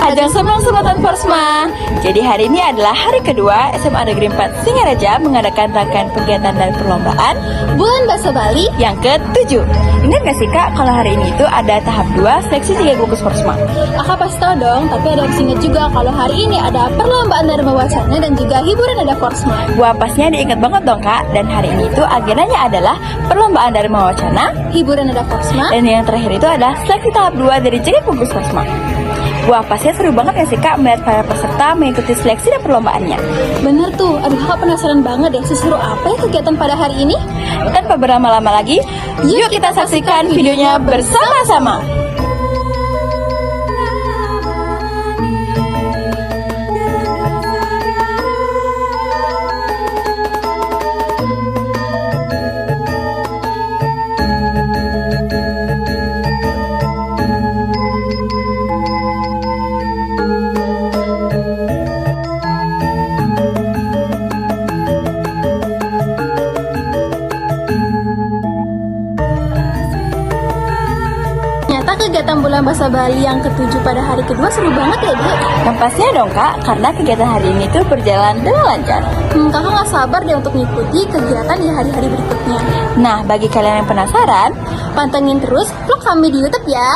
Ajang Senang Sunatan Forsma. Jadi hari ini adalah hari kedua SMA Negeri 4 Singaraja mengadakan rangkaian kegiatan dan perlombaan Bulan Bahasa Bali. yang ke-7. Ingat gak sih Kak, kalau hari ini itu ada tahap 2 seleksi 3 gugus Forsma? Kakak pasti tahu dong, tapi ada yang ingat juga kalau hari ini ada perlombaan Dharma Wacana dan juga hiburan ada Forsma. Wah, pastinya diingat banget dong Kak. Dan hari ini itu agendanya adalah perlombaan Dharma Wacana, Hiburan ada Forsma. dan yang terakhir itu adalah seleksi tahap 2 dari 3 gugus Forsma. Wah, pastinya seru banget ya sih Kak melihat para peserta mengikuti seleksi dan perlombaannya. Bener tuh, aduh kakak penasaran banget deh seseru apa ya kegiatan pada hari ini? Tanpa berlama-lama lagi, yuk kita saksikan videonya bersama-sama. Ternyata kegiatan Bulan Bahasa Bali yang ke-7 pada hari kedua seru banget ya, Dek. Yang pastinya dong Kak, karena kegiatan hari ini tuh berjalan dengan lancar. Kakak gak sabar deh untuk mengikuti kegiatan di hari-hari berikutnya. Nah, bagi kalian yang penasaran, Pantengin terus vlog kami di YouTube ya.